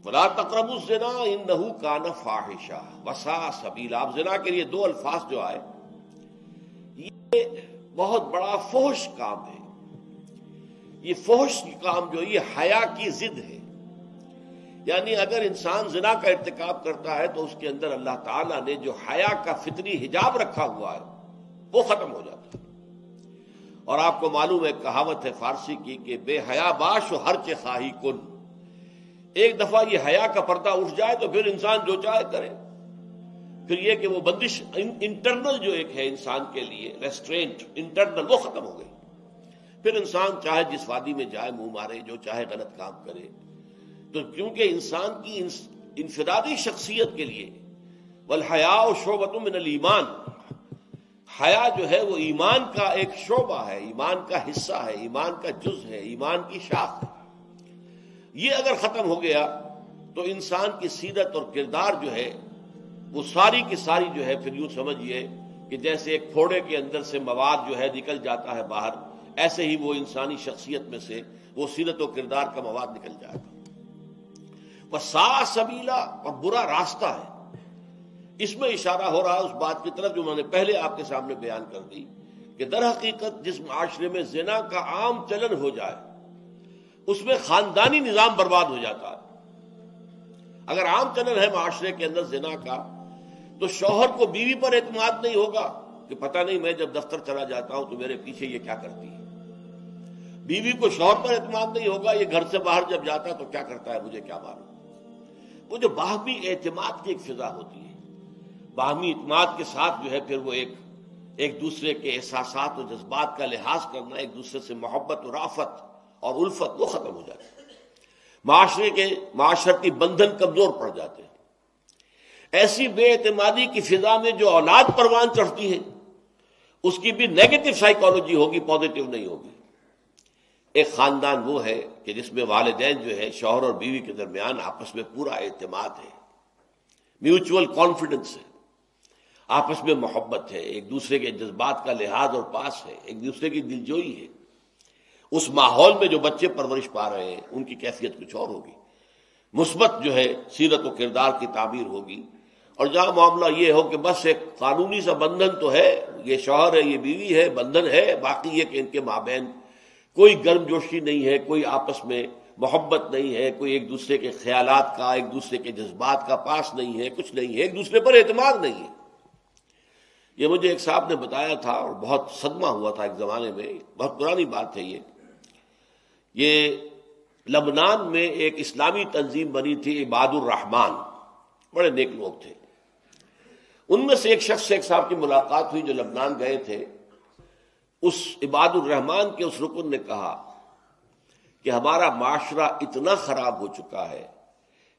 ولا تقربوا الزنا انہ کان فاحشہ وساء سبیلا. اب زنا کے لیے دو الفاظ جو آئے، یہ بہت بڑا فحش کام ہے. یہ فحش کام جو یہ حیا کی ضد ہے. یعنی اگر انسان زنا کا ارتکاب کرتا ہے تو اس کے اندر اللہ تعالیٰ نے جو حیا کا فطری حجاب رکھا ہوا ہے وہ ختم ہو جاتا ہے. اور آپ کو معلوم ہے کہاوت ہے فارسی کی کہ بے حیا باش و ہر چے خواہی کن. ایک دفعہ یہ حیا کا پردہ اٹھ جائے تو پھر انسان جو چاہے کرے. پھر یہ کہ وہ بندش انٹرنل جو ایک ہے انسان کے لیے ریسٹرینٹ انٹرنل وہ ختم ہو گئی. پھر انسان چاہے جس وادی میں جائے منہ مارے، جو چاہے غلط کام کرے. تو کیونکہ انسان کی انفرادی شخصیت کے لیے والحیاء شعبۃ من الایمان، حیا جو ہے وہ ایمان کا ایک شعبہ ہے، ایمان کا حصہ ہے، ایمان کا جز ہے، ایمان کی شاخ ہے. یہ اگر ختم ہو گیا تو انسان کی سیرت اور کردار جو ہے وہ ساری کی ساری جو ہے پھر یوں سمجھیے کہ جیسے ایک پھوڑے کے اندر سے مواد جو ہے نکل جاتا ہے باہر، ایسے ہی وہ انسانی شخصیت میں سے وہ سیرت و کردار کا مواد نکل جائے گا. وساء سبیلا، اور برا راستہ ہے. اس میں اشارہ ہو رہا ہے اس بات کی طرف جو میں نے پہلے آپ کے سامنے بیان کر دی کہ در حقیقت جس معاشرے میں زنا کا عام چلن ہو جائے اس میں خاندانی نظام برباد ہو جاتا ہے. اگر عام چلن ہے معاشرے کے اندر زنا کا تو شوہر کو بیوی پر اعتماد نہیں ہوگا کہ پتہ نہیں میں جب دفتر چلا جاتا ہوں تو میرے پیچھے یہ کیا کرتی ہے. بیوی کو شوہر پر اعتماد نہیں ہوگا یہ گھر سے باہر جب جاتا ہے تو کیا کرتا ہے مجھے کیا معلوم. وہ جو باہمی اعتماد کی ایک فضا ہوتی ہے، باہمی اعتماد کے ساتھ جو ہے پھر وہ ایک دوسرے کے احساسات و جذبات کا لحاظ کرنا، ایک دوسرے سے محبت و رافت اور الفت وہ ختم ہو جاتی ہے. معاشرے کے معاشرتی بندھن کمزور پڑ جاتے ہیں. ایسی بے اعتمادی کی فضا میں جو اولاد پروان چڑھتی ہے اس کی بھی نیگیٹو سائیکالوجی ہوگی، پازیٹو نہیں ہوگی. ایک خاندان وہ ہے کہ جس میں والدین جو ہے شوہر اور بیوی کے درمیان آپس میں پورا اعتماد ہے، میوچول کانفیڈنس ہے، آپس میں محبت ہے، ایک دوسرے کے جذبات کا لحاظ اور پاس ہے، ایک دوسرے کی دلجوئی ہے. اس ماحول میں جو بچے پرورش پا رہے ہیں ان کی کیفیت کچھ اور ہوگی، مثبت جو ہے سیرت و کردار کی تعمیر ہوگی. اور جہاں معاملہ یہ ہو کہ بس ایک قانونی سا بندھن تو ہے، یہ شوہر ہے یہ بیوی ہے، بندھن ہے، باقی یہ کہ ان کے مابین کوئی گرم جوشی نہیں ہے، کوئی آپس میں محبت نہیں ہے، کوئی ایک دوسرے کے خیالات کا، ایک دوسرے کے جذبات کا پاس نہیں ہے، کچھ نہیں ہے، ایک دوسرے پر اعتماد نہیں ہے. یہ مجھے ایک صاحب نے بتایا تھا اور بہت صدمہ ہوا تھا ایک زمانے میں، بہت پرانی بات ہے یہ لبنان میں ایک اسلامی تنظیم بنی تھی عباد الرحمان، بڑے نیک لوگ تھے. ان میں سے ایک شخص سے ایک صاحب کی ملاقات ہوئی جو لبنان گئے تھے. اس عباد الرحمان کے اس رکن نے کہا کہ ہمارا معاشرہ اتنا خراب ہو چکا ہے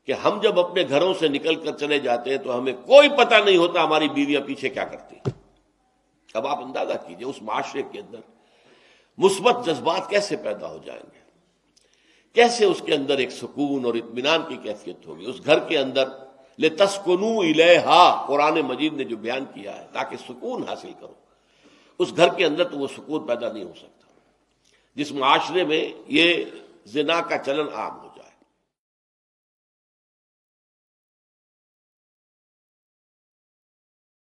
کہ ہم جب اپنے گھروں سے نکل کر چلے جاتے ہیں تو ہمیں کوئی پتہ نہیں ہوتا ہماری بیویاں پیچھے کیا کرتی ہیں. اب آپ اندازہ کیجئے اس معاشرے کے اندر مثبت جذبات کیسے پیدا ہو جائیں گے، کیسے اس کے اندر ایک سکون اور اطمینان کی کیفیت ہوگی. اس گھر کے اندر لِتَسْكُنُوا إِلَيْهَا قرآن مجید نے جو بیان کیا ہے تاکہ سکون حاصل کرو، اس گھر کے اندر تو وہ سکون پیدا نہیں ہو سکتا جس معاشرے میں یہ زنا کا چلن عام ہے.